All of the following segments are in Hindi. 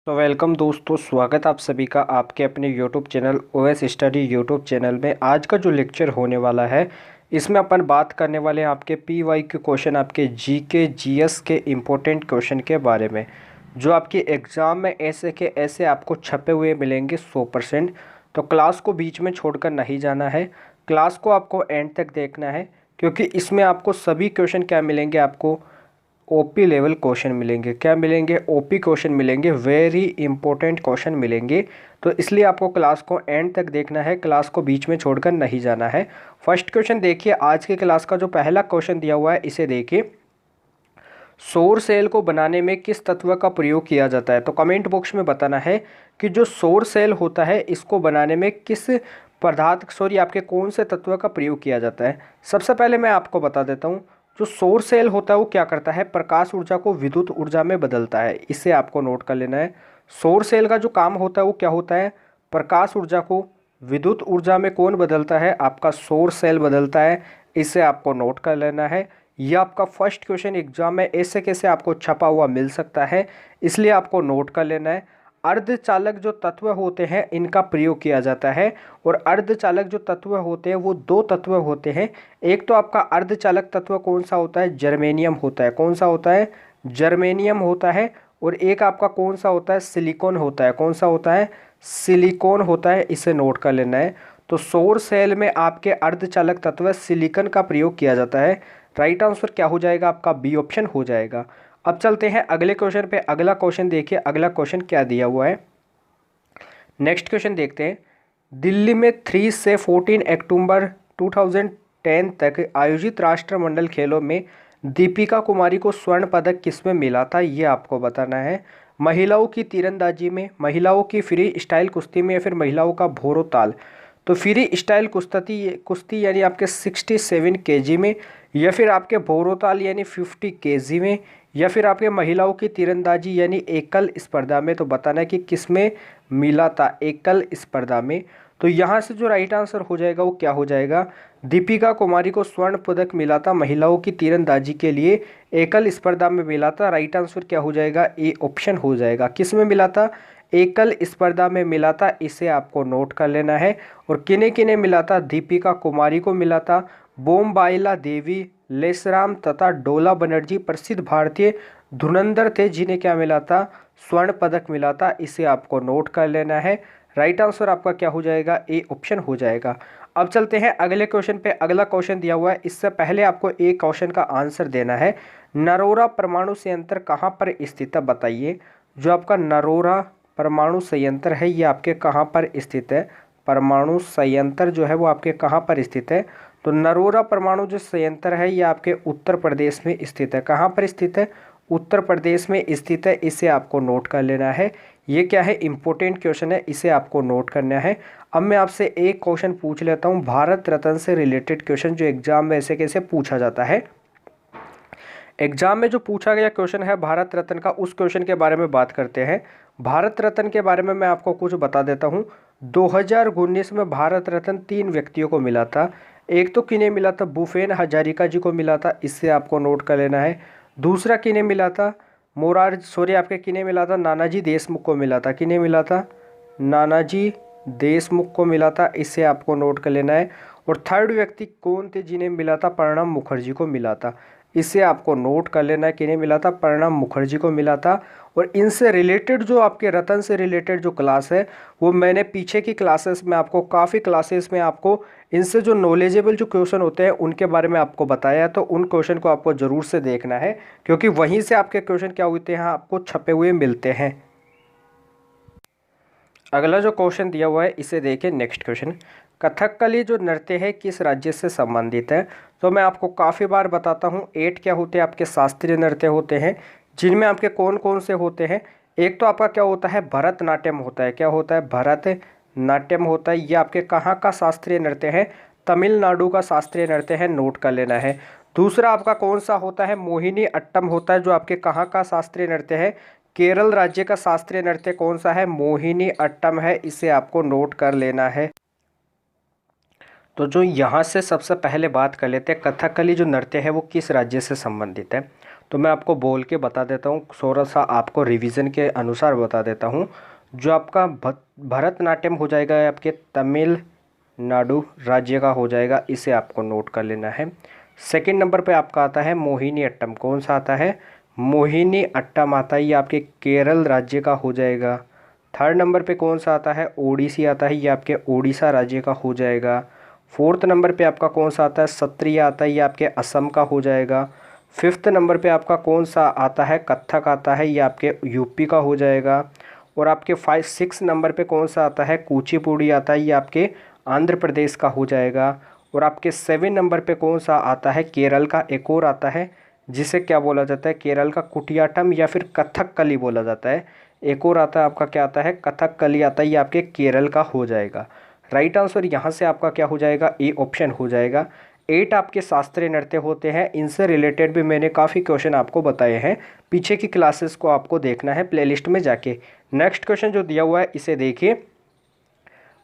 तो वेलकम दोस्तों, स्वागत आप सभी का आपके अपने YouTube channel OS study YouTube channel में। आज का जो लेक्चर होने वाला है इसमें अपन बात करने वाले हैं आपके पीवाई के क्वेश्चन, आपके जीके जीएस के इम्पोर्टेंट क्वेश्चन के बारे में, जो आपके एग्ज़ाम में ऐसे के ऐसे आपको छपे हुए मिलेंगे 100%। तो क्लास को बीच में छोड़कर नहीं जाना है, क्लास को आपको एंड तक देखना है, क्योंकि इसमें आपको सभी क्वेश्चन क्या मिलेंगे, आपको ओपी लेवल क्वेश्चन मिलेंगे। क्या मिलेंगे? ओपी क्वेश्चन मिलेंगे, वेरी इंपॉर्टेंट क्वेश्चन मिलेंगे। तो इसलिए आपको क्लास को एंड तक देखना है, क्लास को बीच में छोड़कर नहीं जाना है। फर्स्ट क्वेश्चन देखिए, आज की क्लास का जो पहला क्वेश्चन दिया हुआ है इसे देखिए। सौर सेल को बनाने में किस तत्व का प्रयोग किया जाता है? तो कमेंट बॉक्स में बताना है कि जो सौर सेल होता है इसको बनाने में किस पदार्थ आपके कौन से तत्व का प्रयोग किया जाता है। सबसे पहले मैं आपको बता देता हूँ, जो सौर सेल होता है वो क्या करता है, प्रकाश ऊर्जा को विद्युत ऊर्जा में बदलता है। इसे आपको नोट कर लेना है। सौर सेल का जो काम होता है वो क्या होता है, प्रकाश ऊर्जा को विद्युत ऊर्जा में कौन बदलता है, आपका सौर सेल बदलता है। इसे आपको नोट कर लेना है। यह आपका फर्स्ट क्वेश्चन एग्जाम में ऐसे कैसे आपको छपा हुआ मिल सकता है, इसलिए आपको नोट कर लेना है। अर्धचालक जो तत्व होते हैं इनका प्रयोग किया जाता है, और अर्धचालक जो तत्व होते हैं वो दो तत्व होते हैं। एक तो आपका अर्धचालक तत्व कौन सा होता है, जर्मेनियम होता है। कौन सा होता है? जर्मेनियम होता है। और एक आपका कौन सा होता है, सिलिकॉन होता है। कौन सा होता है? सिलिकॉन होता है। इसे नोट कर लेना है। तो सौर सेल में आपके अर्धचालक तत्व सिलिकॉन का प्रयोग किया जाता है। राइट आंसर क्या हो जाएगा आपका? बी ऑप्शन हो जाएगा। अब चलते हैं अगले क्वेश्चन पे। अगला क्वेश्चन देखिए, अगला क्वेश्चन क्या दिया हुआ है। नेक्स्ट क्वेश्चन देखते हैं। दिल्ली में 3 से 14 अक्टूबर 2010 तक आयोजित राष्ट्रमंडल खेलों में दीपिका कुमारी को स्वर्ण पदक किसमें मिला था, ये आपको बताना है। महिलाओं की तीरंदाजी में, महिलाओं की फ्री स्टाइल कुश्ती में, या फिर महिलाओं का भोरोताल। तो फ्री स्टाइल कुश्ती कुश्ती यानी आपके 67 केजी में, या फिर आपके भोरोताल यानी 50 केजी में, या फिर आपके महिलाओं की तीरंदाजी यानी एकल स्पर्धा में। तो बताना है कि किस में मिला था, एकल स्पर्धा में। तो यहाँ से जो राइट आंसर हो जाएगा वो क्या हो जाएगा, दीपिका कुमारी को स्वर्ण पदक मिला था महिलाओं की तीरंदाजी के लिए, एकल स्पर्धा में मिला था। राइट आंसर क्या हो जाएगा? ए ऑप्शन हो जाएगा। किस में मिला था? एकल स्पर्धा में मिला था। इसे आपको नोट कर लेना है। और किन्हें किन्हें मिला था? दीपिका कुमारी को मिला था, बोमबाइला देवी, लेसराम तथा डोला बनर्जी प्रसिद्ध भारतीय धुरंधर थे, जिन्हें क्या मिला था? स्वर्ण पदक मिला था। इसे आपको नोट कर लेना है। राइट आंसर आपका क्या हो जाएगा? ए ऑप्शन हो जाएगा। अब चलते हैं अगले क्वेश्चन पे। अगला क्वेश्चन दिया हुआ है, इससे पहले आपको एक क्वेश्चन का आंसर देना है। नरोरा परमाणु संयंत्र कहाँ पर स्थित है, बताइए। जो आपका नरोरा परमाणु संयंत्र है ये आपके कहाँ पर स्थित है? परमाणु संयंत्र जो है वो आपके कहाँ पर स्थित है? तो नरोरा परमाणु जो संयंत्र है ये आपके उत्तर प्रदेश में स्थित है। कहाँ पर स्थित है? उत्तर प्रदेश में स्थित है। इसे आपको नोट कर लेना है। ये क्या है? इंपॉर्टेंट क्वेश्चन है, इसे आपको नोट करना है। अब मैं आपसे एक क्वेश्चन पूछ लेता हूँ, भारत रत्न से रिलेटेड क्वेश्चन, जो एग्जाम में ऐसे कैसे पूछा जाता है। एग्जाम में जो पूछा गया क्वेश्चन है भारत रत्न का, उस क्वेश्चन के बारे में बात करते हैं। भारत रत्न के बारे में मैं आपको कुछ बता देता हूँ। 2019 में भारत रत्न 3 व्यक्तियों को मिला था। एक तो किन्हें मिला था? भूपेन हजारिका जी को मिला था। इससे आपको नोट कर लेना है। दूसरा किन्हें मिला था? आपके किन्हें मिला था? नानाजी देशमुख को मिला था। किन्हें मिला था? नानाजी देशमुख को मिला था। इससे आपको नोट कर लेना है। और थर्ड व्यक्ति कौन थे जिन्हें मिला था? प्रणब मुखर्जी को मिला था। इसे आपको नोट कर लेना है। किन्हें मिला था? प्रणब मुखर्जी को मिला था। और इनसे रिलेटेड जो आपके रतन से रिलेटेड जो क्लास है वो मैंने पीछे की क्लासेस में आपको, काफ़ी क्लासेस में आपको इनसे जो नॉलेजेबल जो क्वेश्चन होते हैं उनके बारे में आपको बताया है। तो उन क्वेश्चन को आपको ज़रूर से देखना है, क्योंकि वहीं से आपके क्वेश्चन क्या होते हैं, आपको छपे हुए मिलते हैं। अगला जो क्वेश्चन दिया हुआ है इसे देखें। नेक्स्ट क्वेश्चन, कथकली जो नृत्य है किस राज्य से संबंधित है? तो मैं आपको काफ़ी बार बताता हूँ। 8 क्या होते हैं? आपके शास्त्रीय नृत्य होते हैं, जिनमें आपके कौन कौन से होते हैं। एक तो आपका क्या होता है? भरतनाट्यम होता है। क्या होता है? भरतनाट्यम होता है। ये आपके कहाँ का शास्त्रीय नृत्य है? तमिलनाडु का शास्त्रीय नृत्य है। नोट कर लेना है। दूसरा आपका कौन सा होता है? मोहिनी अट्टम होता है, जो आपके कहाँ का शास्त्रीय नृत्य है? केरल राज्य का शास्त्रीय नृत्य कौन सा है? मोहिनी अट्टम है। इसे आपको नोट कर लेना है। तो जो यहाँ से सबसे पहले बात कर लेते हैं, कथकली जो नृत्य है वो किस राज्य से संबंधित है। तो मैं आपको बोल के बता देता हूँ, थोड़ा सा आपको रिवीजन के अनुसार बता देता हूँ। जो आपका भरतनाट्यम हो जाएगा ये आपके तमिलनाडु राज्य का हो जाएगा, इसे आपको नोट कर लेना है। सेकंड नंबर पे आपका आता है मोहिनी अट्टम। कौन सा आता है? मोहिनी अट्टम आता है, ये आपके केरल राज्य का हो जाएगा। थर्ड नंबर पे कौन सा आता है? ओडिसी आता है, ये आपके ओडिशा राज्य का हो जाएगा। फोर्थ नंबर पे आपका कौन सा आता है? सत्रिय आता है, ये आपके असम का हो जाएगा। फिफ्थ नंबर पे आपका कौन सा आता है? कथक आता है, ये आपके यूपी का हो जाएगा। और आपके 6 नंबर पे कौन सा आता है? कुचिपुड़ी आता है, ये आपके आंध्र प्रदेश का हो जाएगा। और आपके 7 नंबर पे कौन सा आता है? केरल का एक और आता है, जिसे क्या बोला जाता है? केरल का कुटियाटम या फिर कथकली बोला जाता है। एक और आता है आपका, क्या आता है? कथकली आता है, ये आपके केरल का हो जाएगा। राइट आंसर यहाँ से आपका क्या हो जाएगा? ए ऑप्शन हो जाएगा। 8 आपके शास्त्रीय नृत्य होते हैं, इनसे रिलेटेड भी मैंने काफ़ी क्वेश्चन आपको बताए हैं। पीछे की क्लासेस को आपको देखना है प्लेलिस्ट में जाके। नेक्स्ट क्वेश्चन जो दिया हुआ है इसे देखिए।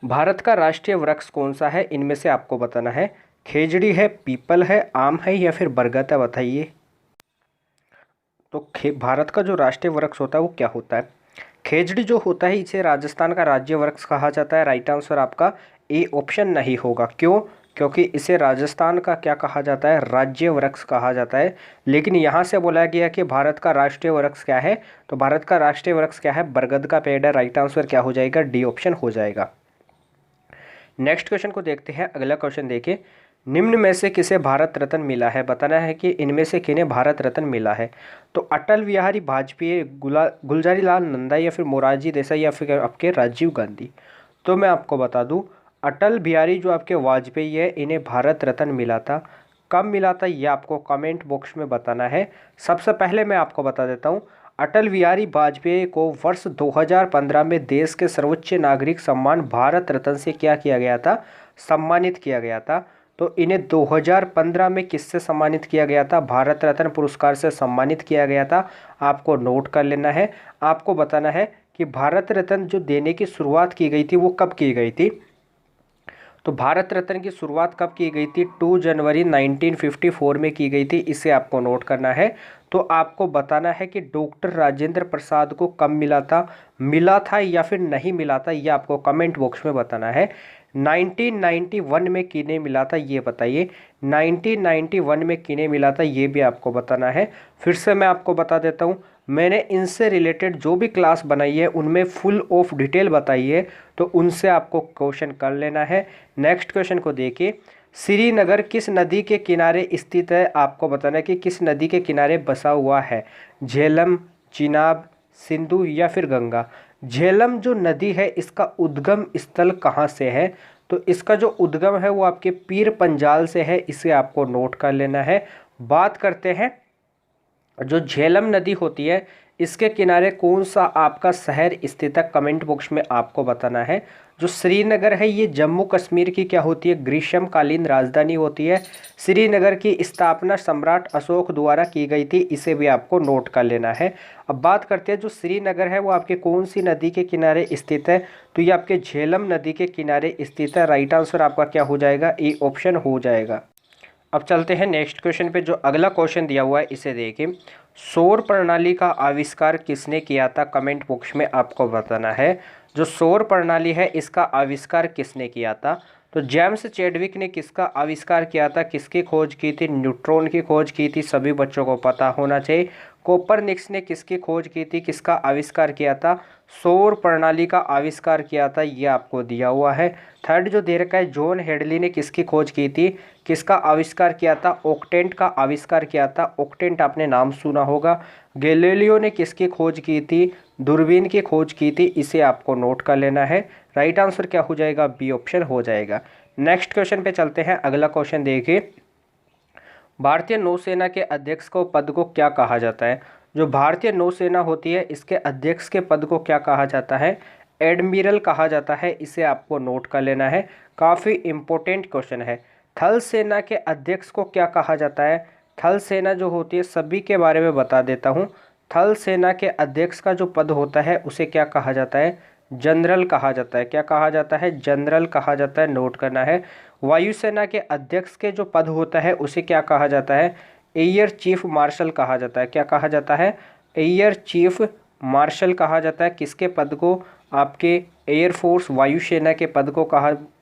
भारत का राष्ट्रीय वृक्ष कौन सा है? इनमें से आपको बताना है। खेजड़ी है, पीपल है, आम है या फिर बरगद है? बताइए। तो भारत का जो राष्ट्रीय वृक्ष होता है वो क्या होता है? खेजड़ी जो होता है इसे राजस्थान का राज्य वृक्ष कहा जाता है। राइट आंसर आपका ए ऑप्शन नहीं होगा। क्यों? क्योंकि इसे राजस्थान का क्या कहा जाता है? राज्य वृक्ष कहा जाता है। लेकिन यहाँ से बोला गया कि भारत का राष्ट्रीय वृक्ष क्या है, तो भारत का राष्ट्रीय वृक्ष क्या है? बरगद का पेड़ है। राइट आंसर क्या हो जाएगा? डी ऑप्शन हो जाएगा। नेक्स्ट क्वेश्चन को देखते हैं। अगला क्वेश्चन देखिए। निम्न में से किसे भारत रत्न मिला है? बताना है कि इनमें से किन्हें भारत रत्न मिला है। तो अटल बिहारी वाजपेयी, गुलजारी लाल नंदा या फिर मोरारजी देसाई या फिर आपके राजीव गांधी। तो मैं आपको बता दूं, अटल बिहारी जो आपके वाजपेयी है इन्हें भारत रत्न मिला था। कब मिला था ये आपको कमेंट बॉक्स में बताना है। सबसे पहले मैं आपको बता देता हूँ, अटल बिहारी वाजपेयी को वर्ष 2015 में देश के सर्वोच्च नागरिक सम्मान भारत रत्न से क्या किया गया था? सम्मानित किया गया था। तो इन्हें 2015 में किससे सम्मानित किया गया था? भारत रत्न पुरस्कार से सम्मानित किया गया था। आपको नोट कर लेना है। आपको बताना है कि भारत रत्न जो देने की शुरुआत की गई थी वो कब की गई थी। तो भारत रत्न की शुरुआत कब की गई थी? 2 जनवरी 1954 में की गई थी। इसे आपको नोट करना है। तो आपको बताना है कि डॉक्टर राजेंद्र प्रसाद को कब मिला था या फिर नहीं मिला था, ये आपको कमेंट बॉक्स में बताना है। 1991 में किन्हें मिला था ये बताइए। 1991 में किन्हें मिला था ये भी आपको बताना है। फिर से मैं आपको बता देता हूँ, मैंने इनसे रिलेटेड जो भी क्लास बनाई है उनमें फुल ऑफ डिटेल बताई है, तो उनसे आपको क्वेश्चन कर लेना है। नेक्स्ट क्वेश्चन को देखिए। श्रीनगर किस नदी के किनारे स्थित है? आपको बताना है कि किस नदी के किनारे बसा हुआ है। झेलम, चिनाब, सिंधु या फिर गंगा। झेलम जो नदी है इसका उद्गम स्थल कहाँ से है? तो इसका जो उद्गम है वो आपके पीर पंजाल से है। इसे आपको नोट कर लेना है। बात करते हैं, जो झेलम नदी होती है इसके किनारे कौन सा आपका शहर स्थित है? कमेंट बॉक्स में आपको बताना है। जो श्रीनगर है ये जम्मू कश्मीर की क्या होती है? ग्रीष्मकालीन राजधानी होती है। श्रीनगर की स्थापना सम्राट अशोक द्वारा की गई थी। इसे भी आपको नोट कर लेना है। अब बात करते हैं, जो श्रीनगर है वो आपके कौन सी नदी के किनारे स्थित है? तो ये आपके झेलम नदी के किनारे स्थित है। राइट आंसर आपका क्या हो जाएगा? ए ऑप्शन हो जाएगा। अब चलते हैं नेक्स्ट क्वेश्चन पे। जो अगला क्वेश्चन दिया हुआ है इसे देखिए। सौर प्रणाली का आविष्कार किसने किया था? कमेंट बॉक्स में आपको बताना है। जो सौर प्रणाली है इसका आविष्कार किसने किया था? तो जेम्स चैडविक ने किसका आविष्कार किया था? किसकी खोज की थी? न्यूट्रॉन की खोज की थी, सभी बच्चों को पता होना चाहिए। कोपरनिक्स ने किसकी खोज की थी? किसका आविष्कार किया था? सौर प्रणाली का आविष्कार किया था, ये आपको दिया हुआ है। थर्ड जो दे रखा है, जॉन हेडली ने किसकी खोज की थी? किसका आविष्कार किया था? ऑक्टेंट का आविष्कार किया था। ऑक्टेंट आपने नाम सुना होगा। गैलीलियो ने किसकी खोज की थी? दूरबीन की खोज की थी। इसे आपको नोट कर लेना है। राइट आंसर क्या हो जाएगा? बी ऑप्शन हो जाएगा। नेक्स्ट क्वेश्चन पे चलते हैं। अगला क्वेश्चन देखिए। भारतीय नौसेना के अध्यक्ष को पद को क्या कहा जाता है? जो भारतीय नौसेना होती है इसके अध्यक्ष के पद को क्या कहा जाता है? एडमिरल कहा जाता है। इसे आपको नोट कर लेना है। काफ़ी इंपॉर्टेंट क्वेश्चन है। थल सेना के अध्यक्ष को क्या कहा जाता है? थल सेना जो होती है सभी के बारे में बता देता हूँ। थल सेना के अध्यक्ष का जो पद होता है उसे क्या कहा जाता है? जनरल कहा जाता है। क्या कहा जाता है? जनरल कहा जाता है। नोट करना है। वायुसेना के अध्यक्ष के जो पद होता है उसे क्या कहा जाता है? एयर चीफ मार्शल कहा जाता है। क्या कहा जाता है? एयर चीफ मार्शल कहा जाता है। किसके पद को? आपके एयरफोर्स वायुसेना के पद को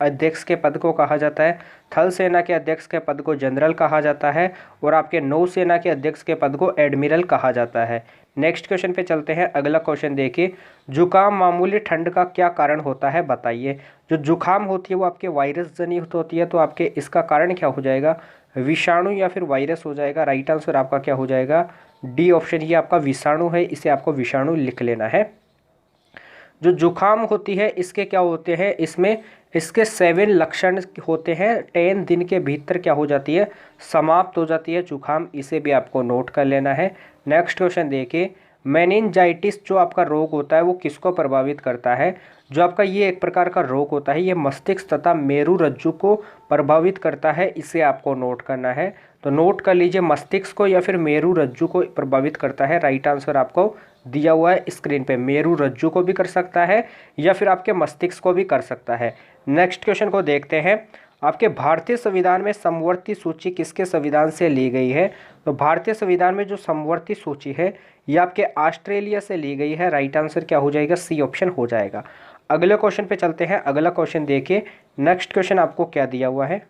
अध्यक्ष के पद को कहा जाता है। थल सेना के अध्यक्ष के पद को जनरल कहा जाता है और आपके नौसेना के अध्यक्ष के पद को एडमिरल कहा जाता है। नेक्स्ट क्वेश्चन पे चलते हैं। अगला क्वेश्चन देखिए, जुकाम मामूली ठंड का क्या कारण होता है बताइए। जो जुकाम होती है वो आपके वायरस जनित होती है, तो आपके इसका कारण क्या हो जाएगा? विषाणु या फिर वायरस हो जाएगा। राइट आंसर आपका क्या हो जाएगा? डी ऑप्शन, ये आपका विषाणु है, इसे आपको विषाणु लिख लेना है। जो जुकाम होती है इसके क्या होते हैं? इसमें इसके 7 लक्षण होते हैं। 10 दिन के भीतर क्या हो जाती है? समाप्त हो जाती है जुकाम, इसे भी आपको नोट कर लेना है। नेक्स्ट क्वेश्चन देखिए, मेनिंजाइटिस जो आपका रोग होता है वो किसको प्रभावित करता है? जो आपका ये एक प्रकार का रोग होता है ये मस्तिष्क तथा मेरु रज्जु को प्रभावित करता है, इसे आपको नोट करना है। तो नोट कर लीजिए, मस्तिष्क को या फिर मेरु रज्जु को प्रभावित करता है। राइट आंसर आपको दिया हुआ है स्क्रीन पे। मेरु रज्जु को भी कर सकता है या फिर आपके मस्तिष्क को भी कर सकता है। नेक्स्ट क्वेश्चन को देखते हैं। आपके भारतीय संविधान में समवर्ती सूची किसके संविधान से ली गई है? तो भारतीय संविधान में जो समवर्ती सूची है ये आपके ऑस्ट्रेलिया से ली गई है। राइट आंसर क्या हो जाएगा? सी ऑप्शन हो जाएगा। अगले क्वेश्चन पे चलते हैं। अगला क्वेश्चन देखिए, नेक्स्ट क्वेश्चन आपको क्या दिया हुआ है?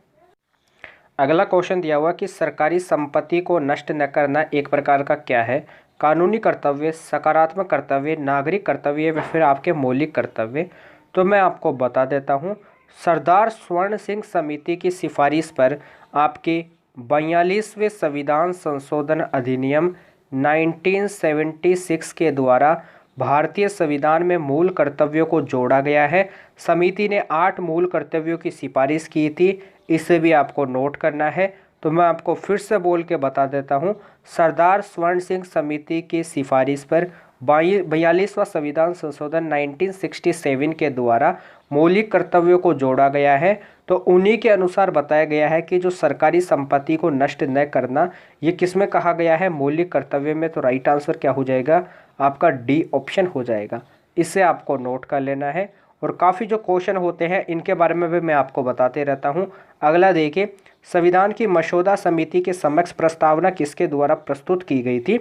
अगला क्वेश्चन दिया हुआ कि सरकारी संपत्ति को नष्ट न करना एक प्रकार का क्या है? कानूनी कर्तव्य, सकारात्मक कर्तव्य, नागरिक कर्तव्य या फिर आपके मौलिक कर्तव्य। तो मैं आपको बता देता हूँ, सरदार स्वर्ण सिंह समिति की सिफारिश पर आपके 42वें संविधान संशोधन अधिनियम 1976 के द्वारा भारतीय संविधान में मूल कर्तव्यों को जोड़ा गया है। समिति ने 8 मूल कर्तव्यों की सिफारिश की थी, इसे भी आपको नोट करना है। तो मैं आपको फिर से बोल के बता देता हूँ, सरदार स्वर्ण सिंह समिति की सिफारिश पर 42वां संविधान संशोधन 1967 के द्वारा मौलिक कर्तव्यों को जोड़ा गया है। तो उन्हीं के अनुसार बताया गया है कि जो सरकारी संपत्ति को नष्ट न करना, ये किस में कहा गया है? मौलिक कर्तव्य में। तो राइट आंसर क्या हो जाएगा? आपका डी ऑप्शन हो जाएगा। इसे आपको नोट कर लेना है। और काफ़ी जो क्वेश्चन होते हैं इनके बारे में भी मैं आपको बताते रहता हूँ। अगला देखिए, संविधान की मसौदा समिति के समक्ष प्रस्तावना किसके द्वारा प्रस्तुत की गई थी?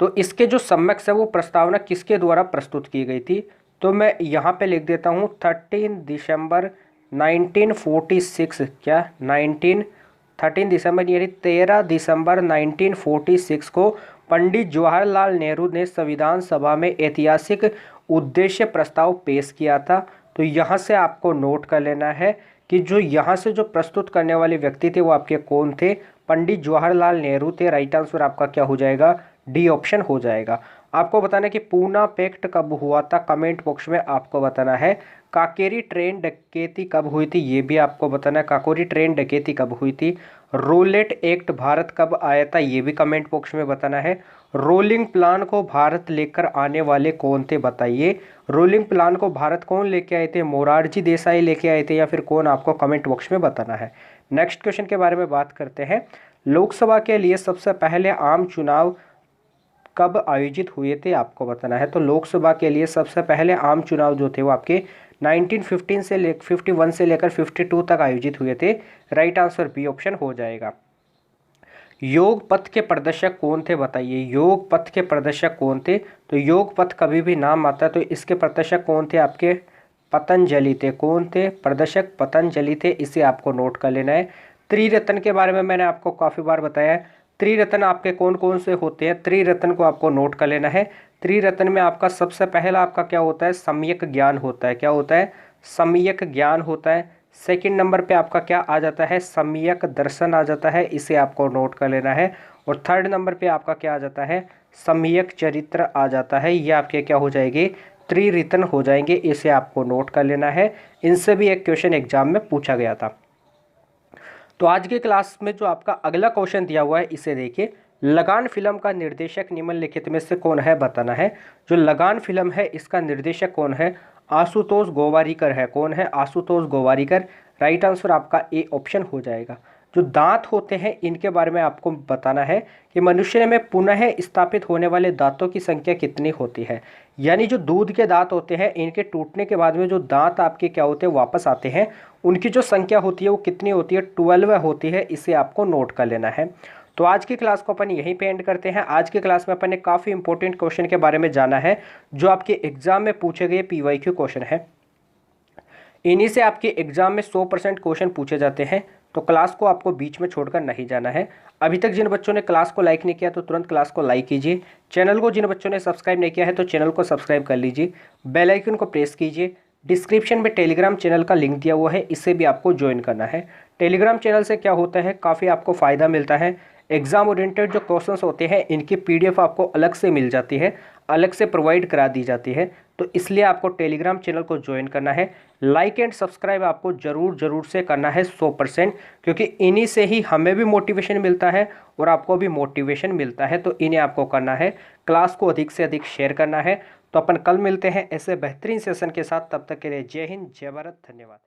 तो इसके जो समक्ष है वो प्रस्तावना किसके द्वारा प्रस्तुत की गई थी? तो मैं यहाँ पे लिख देता हूँ 13 दिसंबर 1946। क्या 13 दिसंबर यानी 13 दिसंबर 1946 को पंडित जवाहरलाल नेहरू ने संविधान सभा में ऐतिहासिक उद्देश्य प्रस्ताव पेश किया था। तो यहाँ से आपको नोट कर लेना है कि जो यहाँ से जो प्रस्तुत करने वाले व्यक्ति थे वो आपके कौन थे? पंडित जवाहरलाल नेहरू थे। राइट आंसर आपका क्या हो जाएगा? डी ऑप्शन हो जाएगा। आपको बताना कि पूना पैक्ट कब हुआ था, कमेंट बॉक्स में आपको बताना है। काकेरी ट्रेन डकैती कब हुई थी, ये भी आपको बताना है। काकोरी ट्रेन डकैती कब हुई थी। रोलेट एक्ट भारत कब आया था, ये भी कमेंट बॉक्स में बताना है। रोलिंग प्लान को भारत लेकर आने वाले कौन थे बताइए। रोलिंग प्लान को भारत कौन लेके आए थे? मोरारजी देसाई लेके आए थे या फिर कौन, आपको कमेंट बॉक्स में बताना है। नेक्स्ट क्वेश्चन के बारे में बात करते हैं। लोकसभा के लिए सबसे पहले आम चुनाव कब आयोजित हुए थे, आपको बताना है। तो लोकसभा के लिए सबसे पहले आम चुनाव जो थे वो आपके 1951 से लेकर 52 तक आयोजित हुए थे। राइट आंसर बी ऑप्शन हो जाएगा। योग पथ के प्रदर्शक कौन थे बताइए। योग पथ के प्रदर्शक कौन थे? तो योग पथ कभी भी नाम आता है तो इसके प्रदर्शक कौन थे? आपके पतंजलि थे। कौन थे? प्रदर्शक पतंजलि थे, इसे आपको नोट कर लेना है। त्रिरत्न के बारे में मैंने आपको काफ़ी बार बताया है। त्रिरत्न आपके कौन कौन से होते हैं, त्रिरत्न को आपको नोट कर लेना है। त्रिरत्न में आपका सबसे पहला आपका क्या होता है? सम्यक ज्ञान होता है। क्या होता है? सम्यक ज्ञान होता है। सेकंड नंबर पे आपका क्या आ जाता है? सम्यक दर्शन आ जाता है, इसे आपको नोट कर लेना है। और थर्ड नंबर पे आपका क्या आ जाता है? सम्यक चरित्र आ जाता है। ये आपके क्या हो जाएंगे? त्रिरत्न हो जाएंगे, इसे आपको नोट कर लेना है। इनसे भी एक क्वेश्चन एग्जाम में पूछा गया था। तो आज के क्लास में जो आपका अगला क्वेश्चन दिया हुआ है इसे देखिए। लगान फिल्म का निर्देशक निम्नलिखित में से कौन है बताना है। जो लगान फिल्म है इसका निर्देशक कौन है? आशुतोष गोवारिकर है। कौन है? आशुतोष गोवारिकर। राइट आंसर आपका ए ऑप्शन हो जाएगा। जो दांत होते हैं इनके बारे में आपको बताना है कि मनुष्य में पुनः स्थापित होने वाले दांतों की संख्या कितनी होती है। यानी जो दूध के दांत होते हैं इनके टूटने के बाद में जो दांत आपके क्या होते हैं वापस आते हैं, उनकी जो संख्या होती है वो कितनी होती है? 12 होती है, इसे आपको नोट कर लेना है। तो आज की क्लास को अपन यहीं पे एंड करते हैं। आज की क्लास में अपन ने काफ़ी इंपॉर्टेंट क्वेश्चन के बारे में जाना है जो आपके एग्जाम में पूछे गए PYQ क्वेश्चन है। इन्हीं से आपके एग्जाम में 100% क्वेश्चन पूछे जाते हैं। तो क्लास को आपको बीच में छोड़कर नहीं जाना है। अभी तक जिन बच्चों ने क्लास को लाइक नहीं किया तो तुरंत क्लास को लाइक कीजिए। चैनल को जिन बच्चों ने सब्सक्राइब नहीं किया है तो चैनल को सब्सक्राइब कर लीजिए। बेल आइकन को प्रेस कीजिए। डिस्क्रिप्शन में टेलीग्राम चैनल का लिंक दिया हुआ है, इससे भी आपको ज्वाइन करना है। टेलीग्राम चैनल से क्या होता है, काफ़ी आपको फ़ायदा मिलता है। एग्जाम ओरिएंटेड जो क्वेश्चंस होते हैं इनकी PDF आपको अलग से मिल जाती है, अलग से प्रोवाइड करा दी जाती है। तो इसलिए आपको टेलीग्राम चैनल को ज्वाइन करना है। लाइक एंड सब्सक्राइब आपको ज़रूर से करना है 100%, क्योंकि इन्हीं से ही हमें भी मोटिवेशन मिलता है और आपको भी मोटिवेशन मिलता है। तो इन्हें आपको करना है। क्लास को अधिक से अधिक शेयर करना है। तो अपन कल मिलते हैं ऐसे बेहतरीन सेशन के साथ। तब तक के लिए जय हिंद, जय भारत, धन्यवाद।